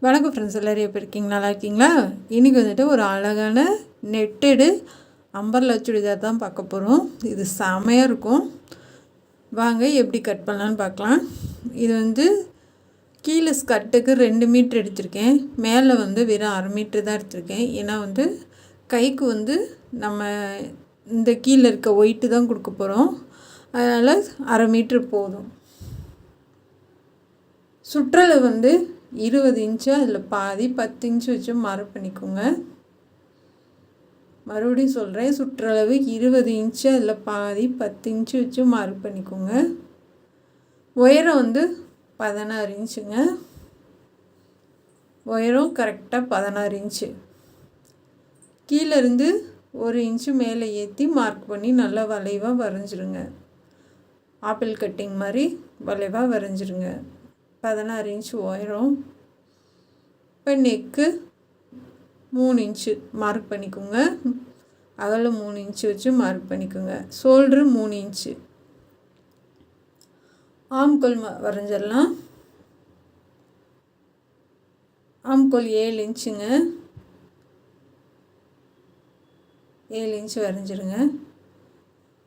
வணக்கம் ஃப்ரெண்ட்ஸ், எல்லோரும் எப்படி இருக்கீங்க? நல்லா இருக்கீங்களா? இன்றைக்கி வந்துட்டு ஒரு அழகான நெட்டடு அம்பர்லா சுடிதார் தான் பார்க்க போகிறோம். இது செமையாக இருக்கும். வாங்க எப்படி கட் பண்ணலான்னு பார்க்கலாம். இது வந்து கீழே ஸ்கர்ட்டுக்கு 2 மீட்ரு எடுத்திருக்கேன். மேலே வந்து வெறும் 1/2 மீட்ரு தான் எடுத்திருக்கேன். ஏன்னா வந்து கைக்கு வந்து நம்ம இந்த கீழே இருக்க ஒயிட்டு தான் கொடுக்க போகிறோம். அதனால் 1/2 மீட்ரு போதும். சுற்றளவு வந்து 20 இன்ச்சு, அதில் பாதி 10 இன்ச்சு வச்சு மார்க் பண்ணிக்கோங்க. மறுபடியும் சொல்கிறேன், சுற்றளவு 20 இன்ச்சு, அதில் பாதி 10 இன்ச்சு வச்சு மார்க் பண்ணிக்கோங்க. உயரம் வந்து 16 இன்ச்சுங்க. உயரம் கரெக்டாக 16 இன்ச்சு. கீழேருந்து 1 இன்ச்சு மேலே ஏற்றி மார்க் பண்ணி நல்லா வளைவாக வரைஞ்சிருங்க. ஆப்பிள் கட்டிங் மாதிரி வளைவாக வரைஞ்சிருங்க. 16 இன்ச்சு உயரம். இப்போ நெக்கு 3 இன்ச்சு மார்க் பண்ணிக்கோங்க. அகலம் 3 இன்ச்சு வச்சு மார்க் பண்ணிக்கோங்க. Shoulder 3 inch. ஆம்கோல் வரைஞ்சிடலாம். ஆம்கோல் 7 இன்ச்சுங்க. 7 இன்ச்சு வரைஞ்சிருங்க.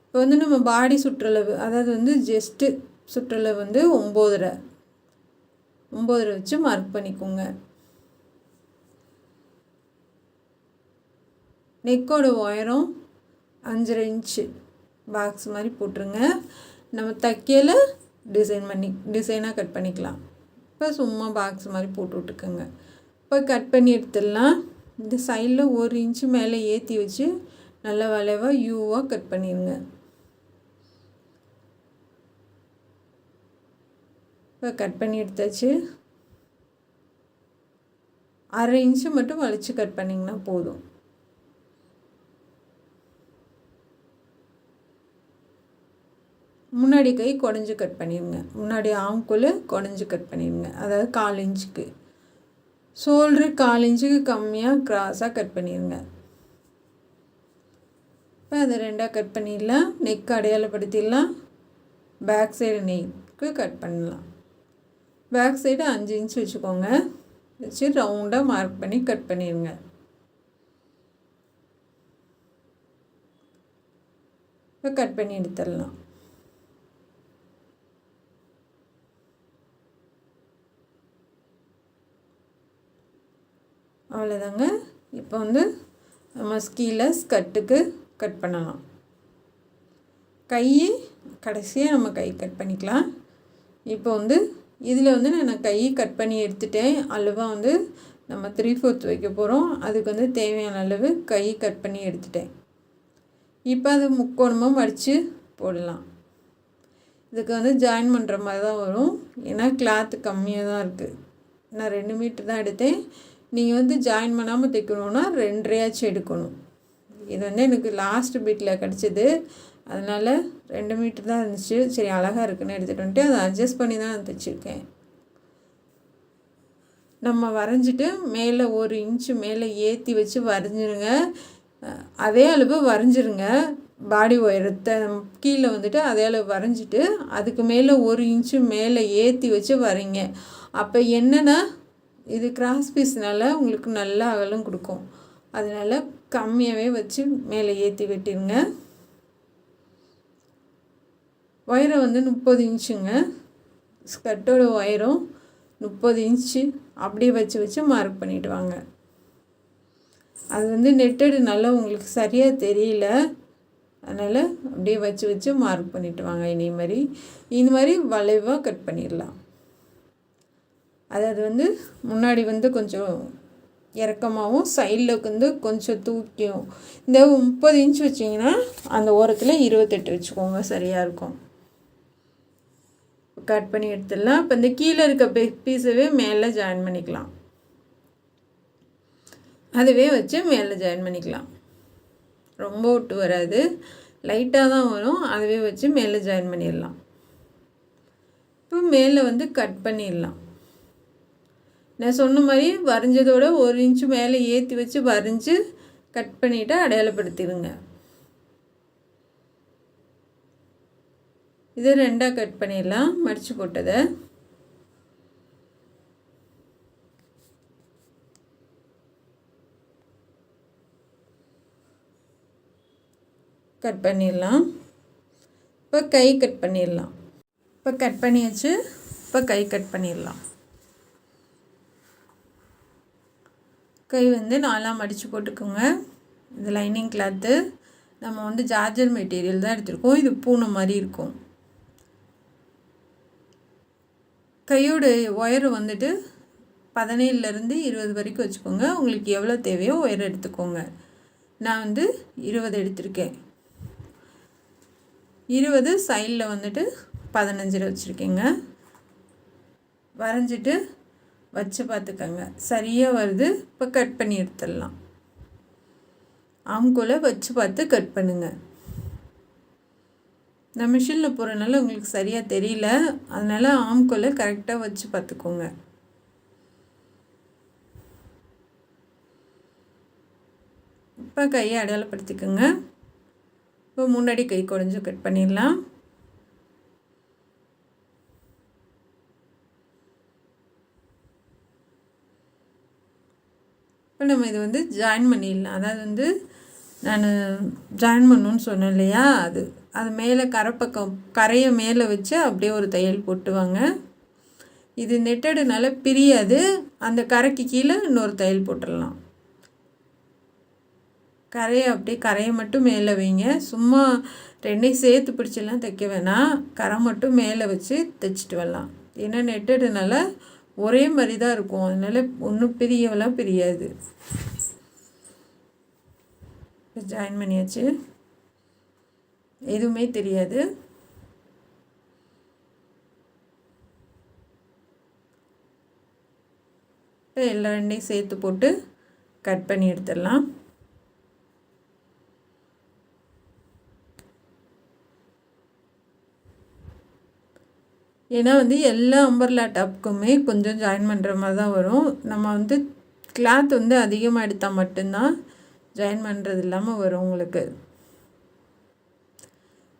இப்போ வந்து நம்ம பாடி சுற்றளவு, அதாவது வந்து ஜெஸ்ட்டு சுற்றளவு வந்து 9.5 வச்சு மார்க் பண்ணிக்கோங்க. நெக்கோட உயரம் 5.5 இன்ச்சு பாக்ஸ் மாதிரி போட்டுருங்க. நம்ம தைக்கையில் டிசைனாக கட் பண்ணிக்கலாம். இப்போ சும்மா பாக்ஸ் மாதிரி போட்டு விட்டுக்கோங்க. இப்போ கட் பண்ணி எடுத்துடலாம். இந்த சைடில் 1 இன்ச்சு மேலே ஏற்றி வச்சு நல்லா வளைவாக யூவாக கட் பண்ணிடுங்க. இப்போ கட் பண்ணி எடுத்தாச்சு. 1/2 இன்ச்சு மட்டும் வளைச்சி கட் பண்ணிங்கன்னா போதும். முன்னாடி கை குடஞ்சி கட் பண்ணிடுங்க. முன்னாடி ஆம்கோல் குடஞ்சி கட் பண்ணிடுங்க. அதாவது 1/4 இன்ச்சுக்கு. ஷோல்ட்ரு 1/4 இன்ச்சுக்கு கம்மியாக கிராஸாக கட் பண்ணிடுங்க. இப்போ அதை 2ஆக கட் பண்ணிடலாம். நெக் அடையாளப்படுத்திடலாம். பேக் சைடு நெக்கு கட் பண்ணலாம். பேக் சைடு 5 இன்ச்சு வச்சுக்கோங்க. வச்சு ரவுண்டாக மார்க் பண்ணி கட் பண்ணிடுங்க. இப்போ கட் பண்ணி எடுத்துடலாம். அவ்வளோதாங்க. இப்போ வந்து நம்ம கீழே ஸ்கர்ட்டுக்கு கட் பண்ணலாம். கை கடைசியாக நம்ம கை கட் பண்ணிக்கலாம். இப்போ வந்து இதில் வந்து நான் கை கட் பண்ணி எடுத்துட்டேன். அளவாக வந்து நம்ம 3/4 வைக்க போகிறோம். அதுக்கு வந்து தேவையான அளவு கை கட் பண்ணி எடுத்துட்டேன். இப்போ அது முக்கோணமாக மடித்து போடலாம். இதுக்கு வந்து ஜாயின் பண்ணுற மாதிரி தான் வரும். ஏன்னா கிளாத்து கம்மியாக தான் இருக்குது. நான் 2 மீட்ரு தான் எடுத்தேன். நீங்கள் வந்து ஜாயின் பண்ணாமல் தைக்கணுன்னா 2.5 எடுக்கணும். இது வந்து எனக்கு லாஸ்ட் பீட்டில் கிடச்சிது. அதனால் 2 மீட்ரு தான் இருந்துச்சு. சரி, அழகாக இருக்குன்னு எடுத்துகிட்டு வந்துட்டு அதை அட்ஜஸ்ட் பண்ணி தான் நான் தைச்சிருக்கேன். நம்ம வரைஞ்சிட்டு மேலே 1 இன்ச்சு மேலே ஏற்றி வச்சு வரைஞ்சிருங்க. அதே அளவு வரைஞ்சிருங்க. பாடி உயரத்தை கீழே வந்துட்டு அதே அளவு வரைஞ்சிட்டு அதுக்கு மேலே 1 இன்ச்சு மேலே ஏற்றி வச்சு வரைங்க. அப்போ என்னென்னா, இது கிராஸ் பீஸ்னால உங்களுக்கு நல்ல அகலம் கொடுக்கும். அதனால் கம்மியாகவே வச்சு மேலே ஏற்றி வெட்டிடுங்க. உயரம் வந்து 30 இன்ச்சுங்க. ஸ்கர்ட்டோட உயரம் 30 இன்ச்சு. அப்படியே வச்சு மார்க் பண்ணிவிட்டு வாங்க. அது வந்து நெட்டடு நல்லா உங்களுக்கு சரியாக தெரியல. அதனால் அப்படியே வச்சு மார்க் பண்ணிவிட்டு வாங்க. இந்த மாதிரி வளைவாக கட் பண்ணிடலாம். அதாவது வந்து முன்னாடி வந்து கொஞ்சம் இறக்கமாகவும் சைடில் வந்து கொஞ்சம் தூக்கியும். இந்த 30 இன்ச் வச்சிங்கன்னா அந்த ஓரத்தில் 28 வச்சுக்கோங்க, சரியாக இருக்கும். கட் பண்ணி எடுத்துடலாம். இப்போ இந்த கீழே இருக்க பீஸவே மேலே ஜாயின் பண்ணிக்கலாம். அதுவே வச்சு மேலே ஜாயின் பண்ணிக்கலாம். ரொம்ப விட்டு வராது, லைட்டாக தான் வரும். அதுவே வச்சு மேலே ஜாயின் பண்ணிடலாம். இப்போ மேலே வந்து கட் பண்ணிடலாம். நான் சொன்ன மாதிரி வரைஞ்சதோட 1 இன்ச்சு மேலே ஏற்றி வச்சு வரைஞ்சி கட் பண்ணிவிட்டு அடையாளப்படுத்திடுங்க. இதை 2ஆக கட் பண்ணிடலாம். மடித்து போட்டதை கட் பண்ணிடலாம். இப்போ கை கட் பண்ணிடலாம். இப்போ கட் பண்ணியாச்சு. இப்போ கை கட் பண்ணிடலாம். கை வந்து 4ஆக மடித்து போட்டுக்கோங்க. இது லைனிங் கிளாத்து. நம்ம வந்து ஜார்ஜர் மெட்டீரியல் தான் எடுத்துருக்கோம். இது பூனை மாதிரி இருக்கும். கையோட ஒயர் வந்துட்டு 17லேருந்து 20 வரைக்கும் வச்சுக்கோங்க. உங்களுக்கு எவ்வளோ தேவையோ ஒயர் எடுத்துக்கோங்க. நான் வந்து 20 எடுத்திருக்கேன். 20 சைடில் வந்துட்டு 15 வச்சுருக்கேங்க. வரைஞ்சிட்டு வச்சு பார்த்துக்கோங்க, சரியாக வருது. இப்போ கட் பண்ணி எடுத்துடலாம். ஆம்கோலை வச்சு பார்த்து கட் பண்ணுங்கள். நான் மிஷினில் போகிறனால உங்களுக்கு சரியாக தெரியல, அதனால் ஆம்கோலை கரெக்டாக வச்சு பார்த்துக்கோங்க. இப்போ கையை அடையாளப்படுத்திக்கோங்க. இப்போ முன்னாடி கை குறைஞ்சி கட் பண்ணிடலாம். இப்போ நம்ம இது வந்து ஜாயின் பண்ணிடலாம். அதாவது வந்து நான் ஜாயின் பண்ணணுன்னு சொன்னேன் இல்லையா, அது மேலே கரையை மேலே வச்சு அப்படியே ஒரு தையல் போட்டுவாங்க. இது நெட்டடுனால பிரியாது. அந்த கரைக்கு கீழே இன்னொரு தையல் போட்டுடலாம். கரையை மட்டும் மேலே வைங்க. சும்மா ரெண்டையும் சேர்த்து பிடிச்செல்லாம் தைக்க வேணாம். கரை மட்டும் மேலே வச்சு தைச்சிட்டு வரலாம். ஏன்னா நெட்டடுனால ஒரே மாதிரி தான் இருக்கும், அதனால் ஒன்றும் பிரியவெல்லாம் பிரியாது. ஜாயின் பண்ணியாச்சு, எதுவுமே தெரியாது. இப்போ எல்லா ரெண்டையும் சேர்த்து போட்டு கட் பண்ணி எடுத்துடலாம். ஏன்னா வந்து எல்லா அம்பர்லா டாப்புக்குமே கொஞ்சம் ஜாயின் பண்ணுற மாதிரி தான் வரும். நம்ம வந்து கிளாத் வந்து அதிகமாக எடுத்தால் மட்டும்தான் ஜாயின் பண்ணுறது இல்லாமல் வரும். உங்களுக்கு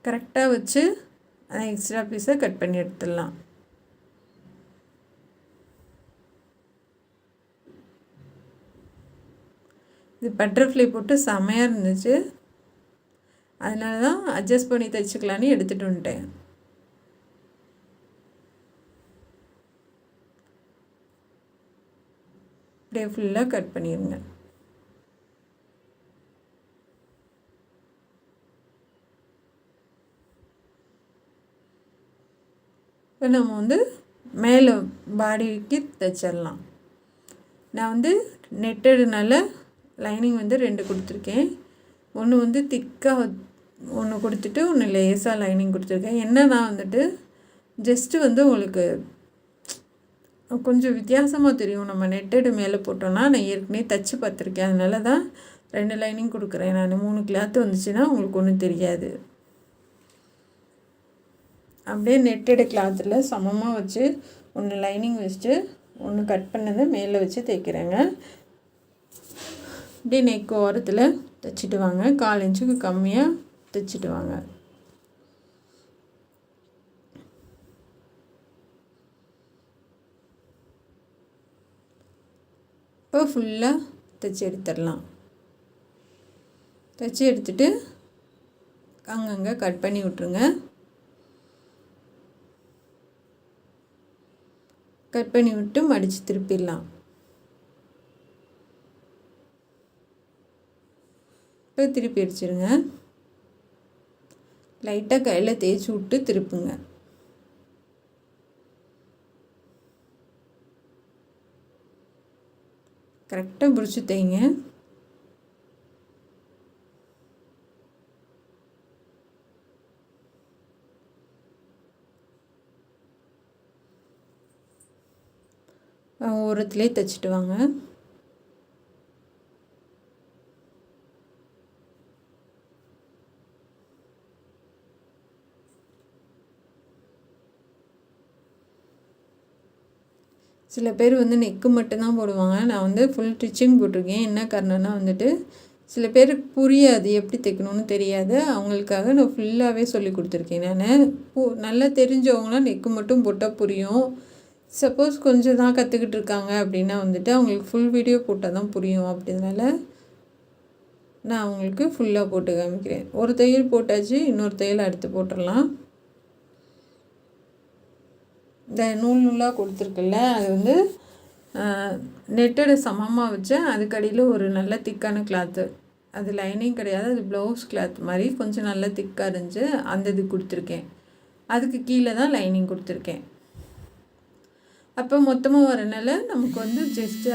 கரெக்டாக வச்சு எக்ஸ்ட்ரா பீஸை கட் பண்ணி எடுத்துடலாம். இது பட்டர்ஃப்ளை போட்டு செமையாக இருந்துச்சு, அதனால தான் அட்ஜஸ்ட் பண்ணி தைச்சிக்கலான்னு எடுத்துகிட்டு வந்துட்டேன். அப்படியே ஃபுல்லாக கட் பண்ணிடுங்க. இப்போ நம்ம வந்து மேலே பாடிக்கு தைச்சிடலாம். நான் வந்து நெட்டடுனால லைனிங் வந்து 2 கொடுத்துருக்கேன். ஒன்று வந்து திக்காக ஒன்று கொடுத்துட்டு ஒன்று லேஸாக லைனிங் கொடுத்துருக்கேன். என்னன்னா வந்துட்டு ஜஸ்ட்டு வந்து உங்களுக்கு கொஞ்சம் வித்தியாசமாக தெரியும். நம்ம நெட்டடு மேலே போட்டோன்னா நான் ஏற்கனவே தைச்சி பார்த்துருக்கேன், அதனால தான் 2 லைனிங் கொடுக்குறேன். நான் 3 கிளாத்து வந்துச்சுன்னா உங்களுக்கு ஒன்றும் தெரியாது. அப்படியே நெட்டடு கிளாத்தில் சமமாக வச்சு ஒன்று லைனிங் வச்சுட்டு ஒன்று கட் பண்ணதை மேலே வச்சு தைக்கிறேங்க. அப்படியே நெக் ஓரத்தில் தைச்சிட்டு வாங்க. 1/4 இன்ச்சுக்கு கம்மியாக தைச்சிட்டு வாங்க. இப்போ ஃபுல்லாக தைச்சி எடுத்துடலாம். தைச்சி எடுத்துட்டு அங்கங்கே கட் பண்ணி விட்ருங்க. கட் பண்ணி விட்டு மடித்து திருப்பிடலாம். இப்போ திருப்பி அடிச்சிருங்க. லைட்டாக கையில் தேய்ச்சி விட்டு திருப்புங்க. கரெக்டாக பிடிச்சி தைங்க. ஓரத்துலேயே தைச்சிட்டு வாங்க. சில பேர் வந்து நெக்கு மட்டும்தான் போடுவாங்க. நான் வந்து ஃபுல் ஸ்டிச்சிங் போட்டிருக்கேன். என்ன காரணம்னா வந்துட்டு சில பேருக்கு புரியாது, எப்படி தைக்கணும்னு தெரியாது. அவங்களுக்காக நான் ஃபுல்லாகவே சொல்லி கொடுத்துருக்கேன். நான் நல்லா தெரிஞ்சவங்களாம் நெக்கு மட்டும் போட்டால் புரியும். சப்போஸ் கொஞ்சம் தான் கற்றுக்கிட்டு இருக்காங்க அப்படின்னா வந்துட்டு அவங்களுக்கு ஃபுல் வீடியோ போட்டால் தான் புரியும். அப்படினால நான் உங்களுக்கு ஃபுல்லாக போட்டு காமிக்கிறேன். ஒரு தையல் போட்டாச்சு, இன்னொரு தையல் அடுத்து போட்டுடலாம். இந்த நூல் நூலாக கொடுத்துருக்குல்ல, அது வந்து நெட்டடை சமமாக வச்சேன். அதுக்கடியில் ஒரு நல்ல திக்கான கிளாத்து, அது லைனிங் கிடையாது, அது ப்ளவுஸ் கிளாத் மாதிரி கொஞ்சம் நல்லா திக்காக இருந்துச்சு, அந்த இது கொடுத்துருக்கேன். அதுக்கு கீழே தான் லைனிங் கொடுத்துருக்கேன். அப்போ மொத்தமாக வரனால நமக்கு வந்து ஜஸ்ட்டு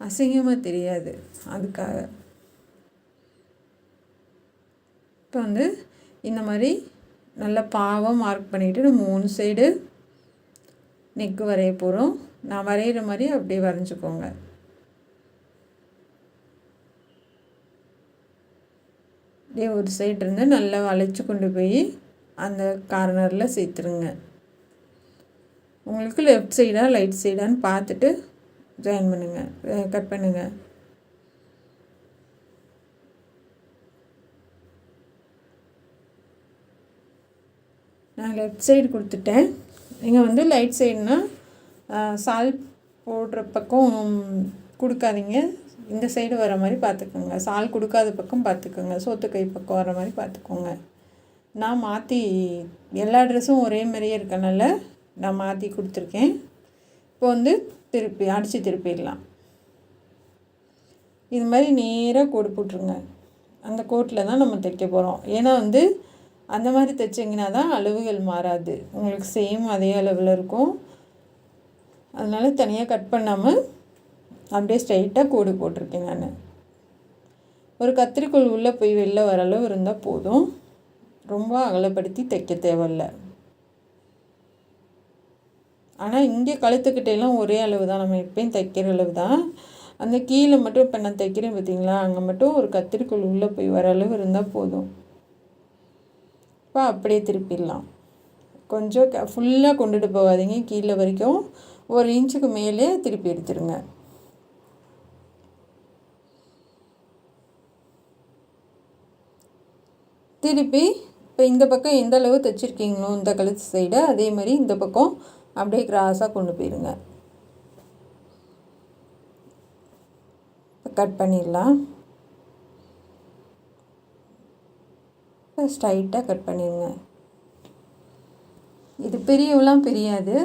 அசிங்கமாக தெரியாது. அதுக்காக இப்போ வந்து இந்த மாதிரி நல்லா பாவாக மார்க் பண்ணிவிட்டு நம்ம 3 சைடு நெக்கு வரைய போகிறோம். நான் வரைகிற மாதிரி அப்படியே வரைஞ்சிக்கோங்க. அப்படியே ஒரு சைடு இருந்து நல்லா வளைச்சி கொண்டு போய் அந்த கார்னரில் சேர்த்துருங்க. உங்களுக்கு லெஃப்ட் சைடாக ரைட் சைடான்னு பார்த்துட்டு ஜாயின் பண்ணுங்கள், கட் பண்ணுங்கள். நான் லெஃப்ட் சைடு கொடுத்துட்டேன். நீங்கள் வந்து ரைட் சைடுனால் சால் போடுற பக்கம் கொடுக்காதீங்க, இந்த சைடு வர மாதிரி பார்த்துக்கோங்க. சால் கொடுக்காத பக்கம் பார்த்துக்கோங்க, சோத்து கை பக்கம் வர மாதிரி பார்த்துக்கோங்க. நான் மாற்றி எல்லா ட்ரெஸ்ஸும் ஒரே மாதிரியே இருக்கனால நான் மாற்றி கொடுத்துருக்கேன். இப்போ வந்து அடித்து திருப்பிடலாம். இது மாதிரி நேராக கோடு போட்டுருங்க. அந்த கோட்டில் தான் நம்ம தைக்க போகிறோம். ஏன்னா வந்து அந்த மாதிரி தைச்சிங்கன்னா தான் அளவுகள் மாறாது, உங்களுக்கு சேம் அதே அளவில் இருக்கும். அதனால் தனியாக கட் பண்ணாமல் அப்படியே ஸ்ட்ரைட்டாக கோடு போட்டிருக்கேன். நான் ஒரு கத்திரிக்கோள் உள்ளே போய் வெளில வர அளவு இருந்தால் போதும், ரொம்ப அகலப்படுத்தி தைக்க தேவையில்லை. ஆனால் இங்கே கழுத்துக்கிட்டையெல்லாம் ஒரே அளவு தான், நம்ம எப்பயும் தைக்கிற அளவு தான். அந்த கீழே மட்டும் இப்போ நான் தைக்கிறேன் பார்த்தீங்களா, அங்கே மட்டும் ஒரு கத்திரிக்கோள் உள்ளே போய் வர அளவு இருந்தால் போதும். இப்போ அப்படியே திருப்பிடலாம். கொஞ்சம் ஃபுல்லாக கொண்டுட்டு போகாதீங்க, கீழே வரைக்கும் 1 இன்ச்சுக்கு மேலே திருப்பி எடுத்துருங்க. திருப்பி இப்போ இந்த பக்கம் எந்த அளவு தைச்சிருக்கீங்களோ இந்த கழுத்து சைடை, அதே மாதிரி இந்த பக்கம் அப்படியே கிராஸாக கொண்டு போயிடுங்க. கட் பண்ணிடலாம். ஸ்ட்ரைட்டாக கட் பண்ணிடுங்க. இது பிரியவெல்லாம் பிரியாது,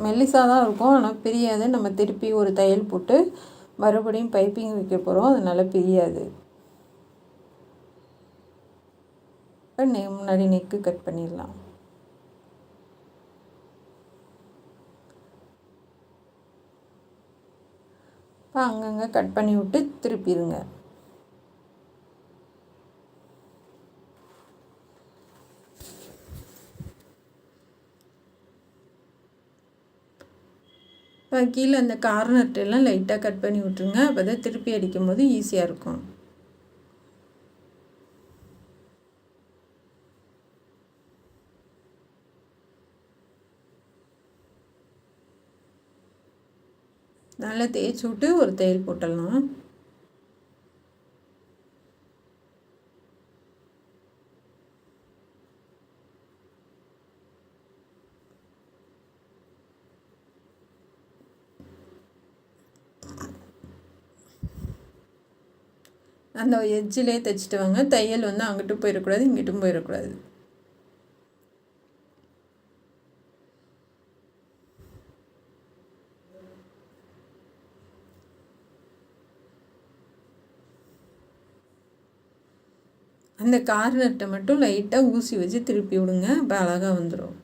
மெல்லிசாக தான் இருக்கும், ஆனால் பிரியாது. நம்ம திருப்பி ஒரு தையல் போட்டு மறுபடியும் பைப்பிங் வைக்க போகிறோம், அதனால் பிரியாது. இப்போ முன்னாடி நெக்கு கட் பண்ணிடலாம். இப்போ அங்கங்கே கட் பண்ணி விட்டு திருப்பிடுங்க. இப்போ கீழே அந்த கார்னர்ட்டெல்லாம் லைட்டாக கட் பண்ணி விட்ருங்க, அப்போ தான் திருப்பி அடிக்கும் போது ஈஸியாக இருக்கும். நல்லா தேய்ச்சி விட்டு ஒரு தையல் போட்டுடலாம். அந்த எட்ஜிலே தைச்சிட்டு வாங்க, தையல் வந்து அங்கிட்டும் போயிடக்கூடாது, இங்கிட்டும் போயிடக்கூடாது. அந்த கார்னர்ட்டை மட்டும் லைட்டாக ஊசி வச்சு திருப்பி விடுங்க, அப்போ அழகாக வந்துடும்.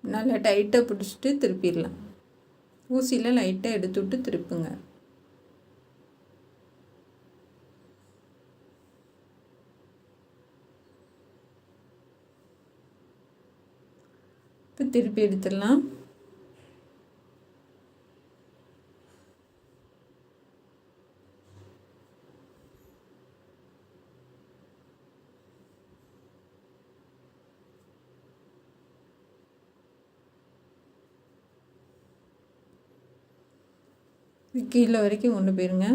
நல்லா டைட்டாக பிடிச்சிட்டு திருப்பிடலாம். ஊசியில் லைட்டாக எடுத்து விட்டு திருப்புங்க. இப்போ திருப்பி எடுத்துடலாம். கீழே வரைக்கும் கொண்டு போயிருங்க.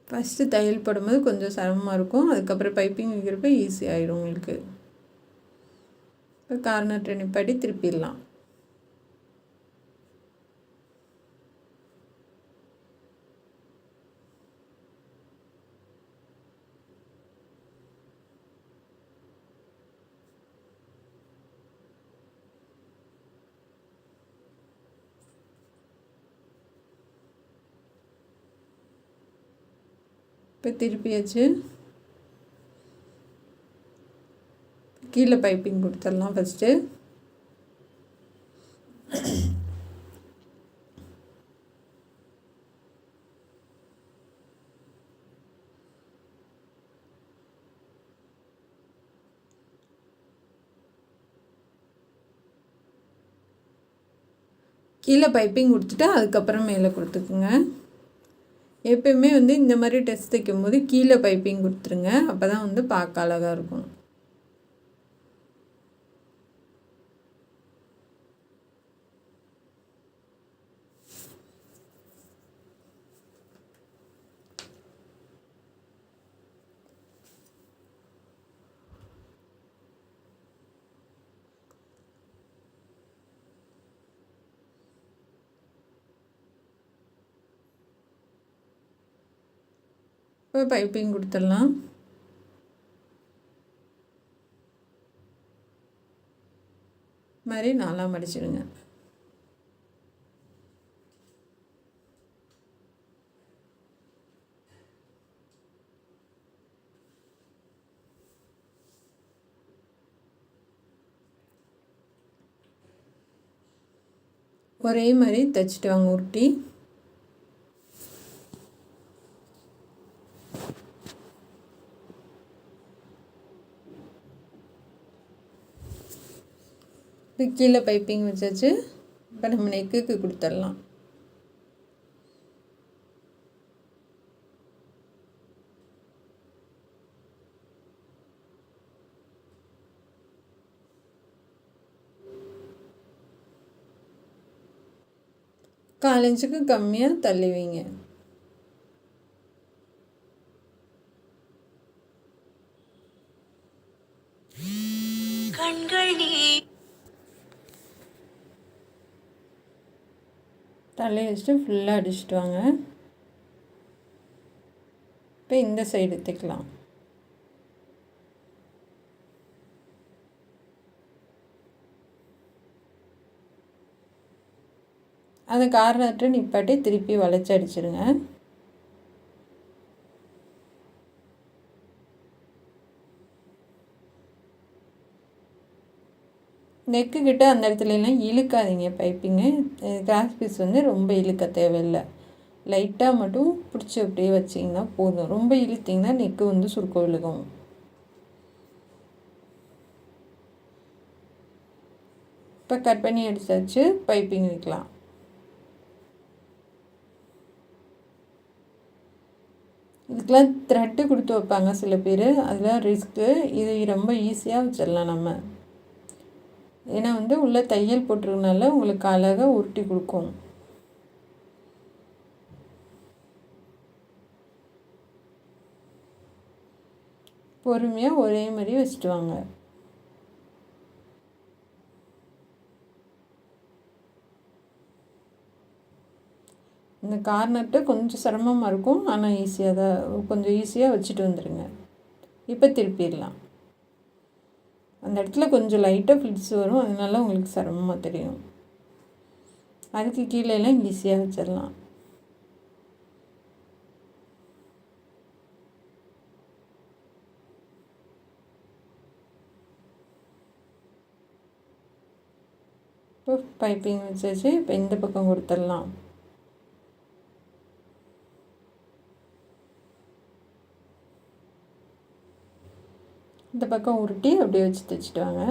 ஃபஸ்ட்டு தையல் போடும்போது கொஞ்சம் சிரமமாக இருக்கும், அதுக்கப்புறம் பைப்பிங் வைக்கிறப்ப ஈஸியாகிடும் உங்களுக்கு. இப்போ கார்னர் நிப்பாட்டி திருப்பிடலாம். இப்போ திருப்பியாச்சு. கீழே பைப்பிங் கொடுத்துடலாம் ஃபஸ்ட்டு. கீழே பைப்பிங் கொடுத்துட்டு அதுக்கப்புறம் மேலே கொடுத்துக்குங்க. எப்பயுமே இந்த மாதிரி டெஸ்ட் தைக்கும்போது கீழே பைப்பிங் கொடுத்துருங்க, அப்போ தான் பார்க்க அழகாக இருக்கும். இப்போ பைப்பிங் கொடுத்துடலாம். மாதிரி 4ஆக மடிச்சிடுங்க. ஒரே மாதிரி தைச்சிட்டு வாங்க உருட்டி. இப்போ கீழே பைப்பிங் வச்சாச்சு. இப்போ நம்ம நெக்குக்கு கொடுத்துடலாம். கால் இன்ச்சுக்கு கம்மியாக தள்ளி வைங்க. தள்ளி வச்சுட்டு ஃபுல்லாக அடிச்சுட்டு வாங்க. இப்போ இந்த சைடு தைக்கலாம். அந்த கார்னர்ட்டு நிப்பாட்டி திருப்பி வளைச்சி அடிச்சிடுங்க. நெக்குக்கிட்ட அந்த இடத்துலலாம் இழுக்காதீங்க பைப்பிங்கு. கிராஸ் பீஸ் ரொம்ப இழுக்க தேவையில்லை. லைட்டாக மட்டும் பிடிச்சி அப்படியே வச்சிங்கன்னா போதும். ரொம்ப இழுத்திங்கன்னா நெக்கு சுருக்க விழுகும். இப்போ கட் பண்ணி அடிச்சாச்சு. பைப்பிங் வைக்கலாம். இதுக்கெலாம் த்ரெட்டு கொடுத்து வைப்பாங்க சில பேர், அதெல்லாம் ரிஸ்க்கு. இது ரொம்ப ஈஸியாக வச்சிடலாம் நம்ம. ஏன்னா உள்ளே தையல் போட்டுருக்கனால உங்களுக்கு அழகாக உருட்டி கொடுக்கும். பொறுமையாக ஒரே மாதிரி வச்சுட்டு வாங்க. இந்த கார்னர்ட்டு கொஞ்சம் சிரமமாக இருக்கும், ஆனால் ஈஸியாக தான், கொஞ்சம் ஈஸியாக வச்சுட்டு வந்துடுங்க. இப்போ திருப்பிடலாம். அந்த இடத்துல கொஞ்சம் லைட்டாக ஃபிட்ஸ் வரும், அதனால உங்களுக்கு சிரமமாக தெரியும். அதுக்கு கீழேலாம் ஈஸியாக வச்சிடலாம். இப்போ பைப்பிங் வச்சாச்சு. இப்போ இந்த பக்கம் கொடுத்துடலாம். இந்த பக்கம் உருட்டி அப்படியே வச்சு தைச்சிட்டு வாங்க.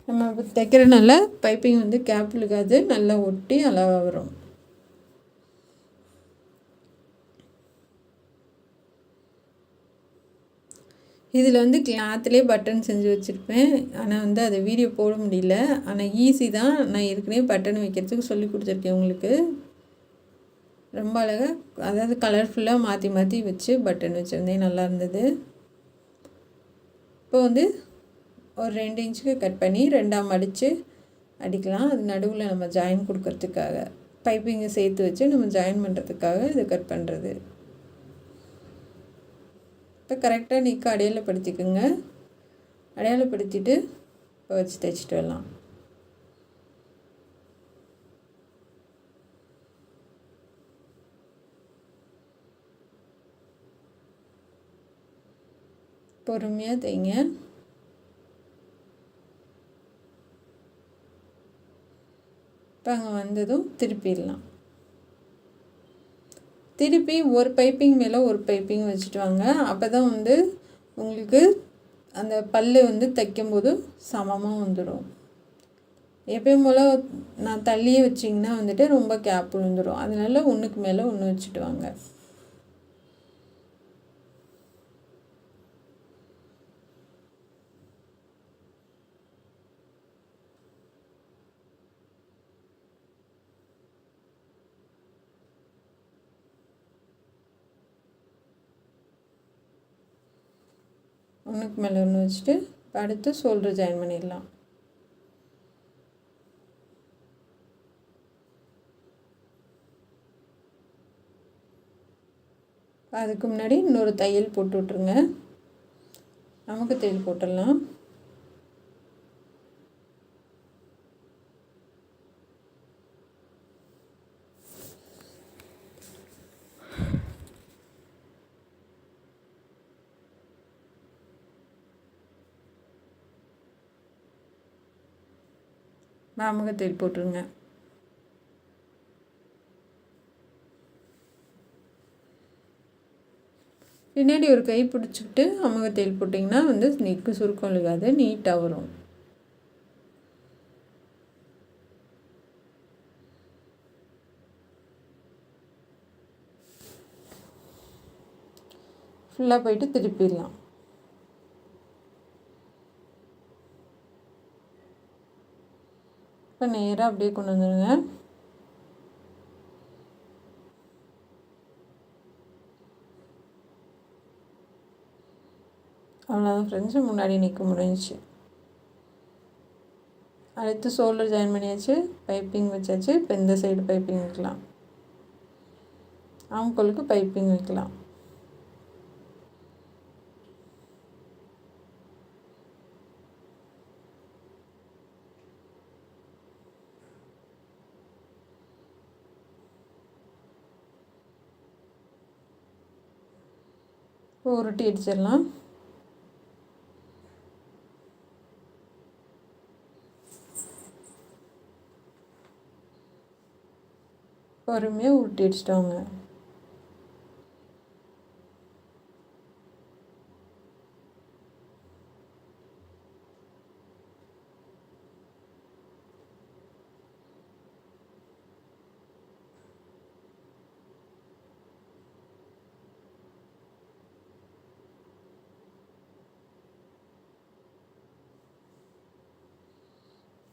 நம்ம தைக்கிறனால பைப்பிங் வந்து கேப் இழுக்காது, நல்லா ஒட்டி அழகாக வரும். இதில் வந்து கிளாத்லேயே பட்டன் செஞ்சு வச்சுருப்பேன். ஆனால் வந்து அதை வீடியோ போட முடியல. ஆனால் ஈஸி தான். நான் ஏற்கனவே பட்டன் வைக்கிறதுக்கு சொல்லி கொடுத்துருக்கேன் உங்களுக்கு. ரொம்ப அழகாக, அதாவது கலர்ஃபுல்லாக மாற்றி மாற்றி வச்சு பட்டன் வச்சுருந்தேன், நல்லா இருந்தது. இப்போ வந்து ஒரு 2 இன்ச்சுக்கு கட் பண்ணி 2ஆக மடித்து அடிக்கலாம். அது நடுவில் நம்ம ஜாயின் கொடுக்கறதுக்காக, பைப்பிங்கை சேர்த்து வச்சு நம்ம ஜாயின் பண்ணுறதுக்காக இதை கட் பண்ணுறது. இப்போ கரெக்டாக நீக்க அடையாளப்படுத்திக்கோங்க. அடையாளப்படுத்திட்டு இப்போ வச்சு தைச்சிட்டு வரலாம். பொறுமையாக தைங்க. இப்போ அங்கே வந்ததும் திருப்பிடலாம். திருப்பி ஒரு பைப்பிங் மேலே ஒரு பைப்பிங் வச்சுட்டு வாங்க. அப்போ தான் வந்து உங்களுக்கு அந்த பல்லு வந்து தைக்கும்போது சமமாக வந்துடும். எப்பயும் போல் நான் தள்ளியே வச்சிங்கன்னா வந்துட்டு ரொம்ப கேப் விழுந்துடும். அதனால ஒன்றுக்கு மேலே ஒன்று வச்சுட்டு வாங்க. ஒன்றுக்கு மேலே ஒன்று வச்சுட்டு அடுத்து ஷோல்டர் ஜாயின் பண்ணிடலாம். அதுக்கு முன்னாடி இன்னொரு தையல் போட்டு விட்ருங்க. நமக்கு தையல் போட்டுடலாம். நாமக்கு தையல் போட்டுருங்க. பின்னாடி ஒரு கை பிடிச்சிக்கிட்டு அமுக தையல் போட்டிங்கன்னா வந்து நெக்கு சுருக்கம் இழுக்காது, நீட்டாக வரும். ஃபுல்லாக போயிட்டு திருப்பிடலாம். இப்போ நேராக அப்படியே கொண்டு வந்துடுங்க. அவ்வளோதான் ஃப்ரெண்ட்ஸு, முன்னாடி நிற்க முடிஞ்சிச்சு. அடுத்து ஷோல்டர் ஜாயின் பண்ணியாச்சு, பைப்பிங் வச்சாச்சு. இப்போ இந்த சைடு பைப்பிங் வைக்கலாம், ஆம்கோலுக்கு பைப்பிங் வைக்கலாம். உருட்டி அடிச்சிடலாம். பொறுமையாக உருட்டி அடிச்சிட்டோங்க.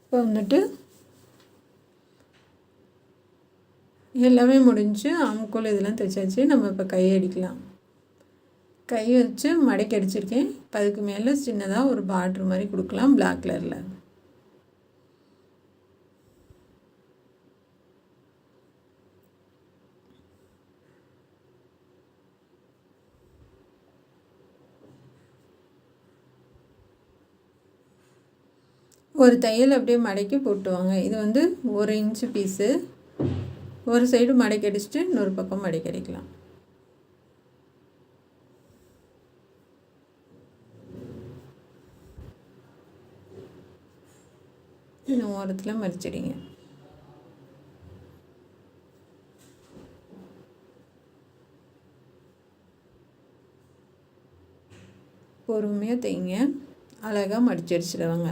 இப்போ வந்துட்டு எல்லாமே முடிஞ்சு ஆம்கோல் இதெல்லாம் தைச்சாச்சு. நம்ம இப்போ கையை அடிக்கலாம். கை வச்சு மடக்கி அடிச்சிருக்கேன். இப்போ அதுக்கு மேலே சின்னதாக ஒரு பார்ட்ரு மாதிரி கொடுக்கலாம், பிளாக் கலரில். ஒரு தையல் அப்படியே மடக்கி போட்டுவாங்க. இது வந்து 1 இன்ச்சு பீஸு. ஒரு சைடு மடக்கி அடிச்சுட்டு இன்னொரு பக்கம் மடக்கி அடிக்கலாம். இந்த ஓரத்தில் மடிச்சிடுங்க. பொறுமையாக தைங்க, அழகாக மடிச்சு அடிச்சிடுவாங்க.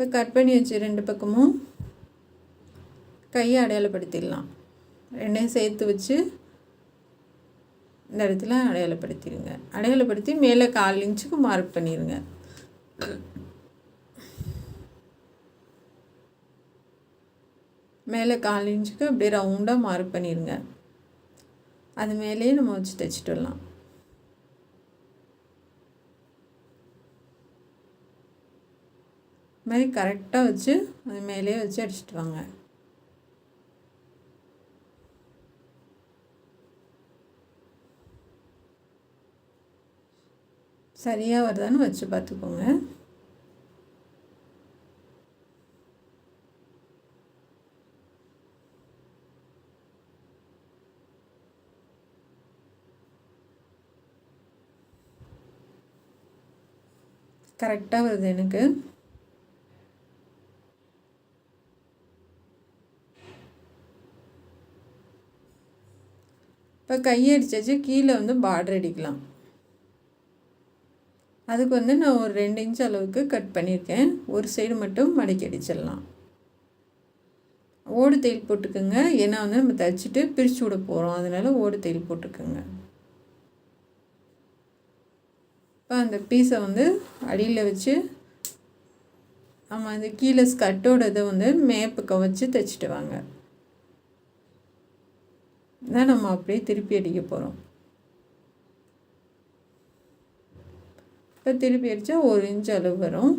இப்போ கட் பண்ணி வச்சு 2 பக்கமும் கையை அடையாளப்படுத்திடலாம். 2ஐயும் சேர்த்து வச்சு இந்த இடத்துல அடையாளப்படுத்திடுங்க. அடையாளப்படுத்தி மேலே 1/4 இன்ச்சுக்கு மார்க் பண்ணிடுங்க. மேலே 1/4 இன்ச்சுக்கு அப்படியே ரவுண்டாக மார்க் பண்ணிடுங்க. அது மேலேயே நம்ம வச்சு தைச்சிட்டு வரலாம். இது மாதிரி கரெக்டாக வச்சு அது மேலேயே வச்சு அடிச்சுட்டு வாங்க. சரியாக வருதான்னு வச்சு பார்த்துக்கோங்க. கரெக்டாக வருது எனக்கு. இப்போ கையை அடிச்சாச்சு. கீழே வந்து பார்டர் அடிக்கலாம். அதுக்கு வந்து நான் ஒரு 2 இன்ச் அளவுக்கு கட் பண்ணியிருக்கேன். ஒரு சைடு மட்டும் மடக்கி அடிச்சிடலாம். ஓடு தையல் போட்டுக்கோங்க. ஏன்னா வந்து நம்ம தைச்சிட்டு பிரித்து விட போகிறோம். அதனால் ஓடு தையல் போட்டுக்கோங்க. இப்போ அந்த பீஸை வந்து அடியில் வச்சு நம்ம அந்த கீழே ஸ்கர்ட்டோட இதை வந்து மேப்பக்கம் வச்சு தைச்சிட்டு வாங்க. இதான் நம்ம அப்படியே திருப்பி அடிக்க போகிறோம். இப்போ திருப்பி அடித்தா 1 இன்ச் அளவு வரும்.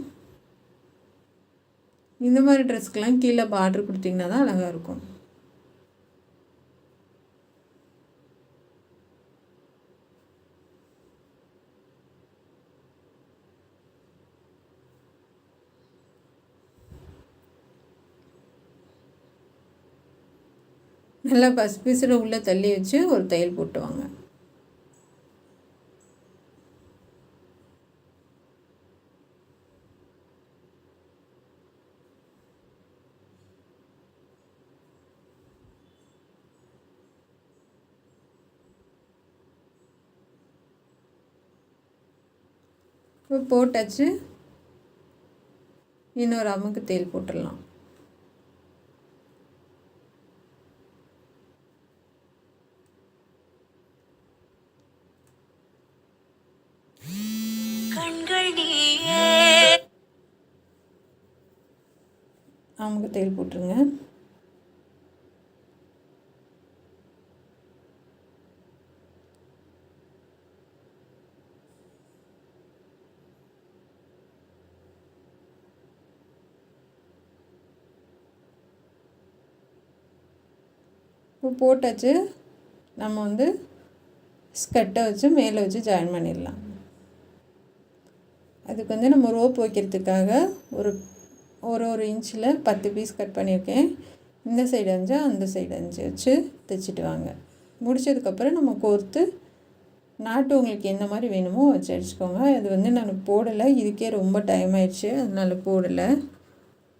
இந்த மாதிரி ட்ரெஸ்க்கெலாம் கீழே பார்டர் கொடுத்திங்கன்னா தான் அழகாக இருக்கும். நல்லா பீஸில் உள்ளே தள்ளி வச்சு ஒரு தையல் போட்டு வாங்க. இப்போ போட்டாச்சு. இன்னொரு அமுக்கு தையல் போட்டுடலாம். அமுக்கு தையல் போட்டுருங்க. இப்போ போட்டாச்சு. நம்ம வந்து ஸ்கர்ட்டை வச்சு மேலே வச்சு ஜாயின் பண்ணிடலாம். அதுக்கு வந்து நம்ம ரோப் வைக்கிறதுக்காக ஒரு இன்ச்சில் 10 பீஸ் கட் பண்ணியிருக்கேன். இந்த சைடு 5 அந்த சைடு 5 வச்சு தைச்சிட்டு வாங்க. முடித்ததுக்கப்புறம் நம்ம கோர்த்து நாட்டு உங்களுக்கு எந்த மாதிரி வேணுமோ வச்சு அடிச்சுக்கோங்க. அது வந்து நான் போடலை. இதுக்கே ரொம்ப டைம் ஆயிடுச்சு. அதனால் போடலை.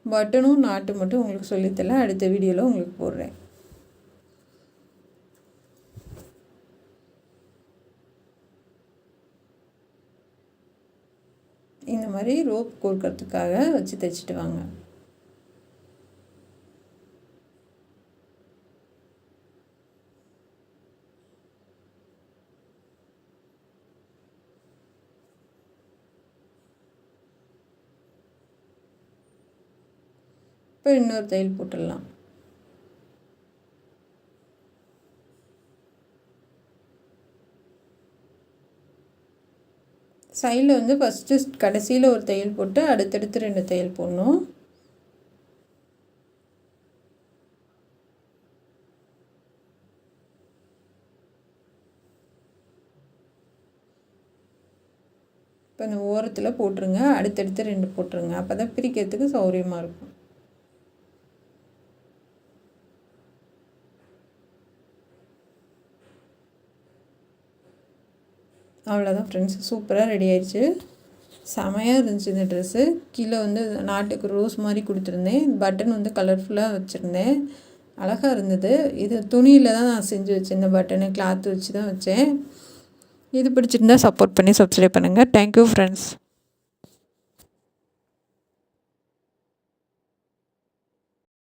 பட்டனும் நாட்டு மட்டும் உங்களுக்கு சொல்லித்தரல. அடுத்த வீடியோவில் உங்களுக்கு போடுறேன். இந்த மாதிரி ரோப் கோர்க்கறதுக்காக வச்சு தைச்சிட்டு வாங்க. இப்போ இன்னொரு தையல் போட்டுடலாம். சைடில் வந்து ஃபஸ்ட்டு கடைசியில் ஒரு தையல் போட்டு அடுத்தடுத்து 2 தையல் போடணும். இப்போ இந்த ஓரத்தில் போட்டுருங்க. அடுத்தடுத்து 2 போட்டுருங்க. அப்போ தான் பிரிக்கிறதுக்கு சௌகரியமாக இருக்கும். அவ்வளோதான் ஃப்ரெண்ட்ஸ். சூப்பராக ரெடி ஆயிடுச்சு. செமையாக இருந்துச்சு இந்த ட்ரெஸ்ஸு. கீழே வந்து நாட்டுக்கு ரோஸ் மாதிரி கொடுத்துருந்தேன். பட்டன் வந்து கலர்ஃபுல்லாக வச்சுருந்தேன். அழகாக இருந்தது. இது துணியில் தான் நான் செஞ்சு வச்சேன். இந்த பட்டனு கிளாத்து வச்சு தான் வச்சேன். இது பிடிச்சிருந்தா சப்போர்ட் பண்ணி சப்ஸ்கிரைப் பண்ணுங்கள். Thank you friends.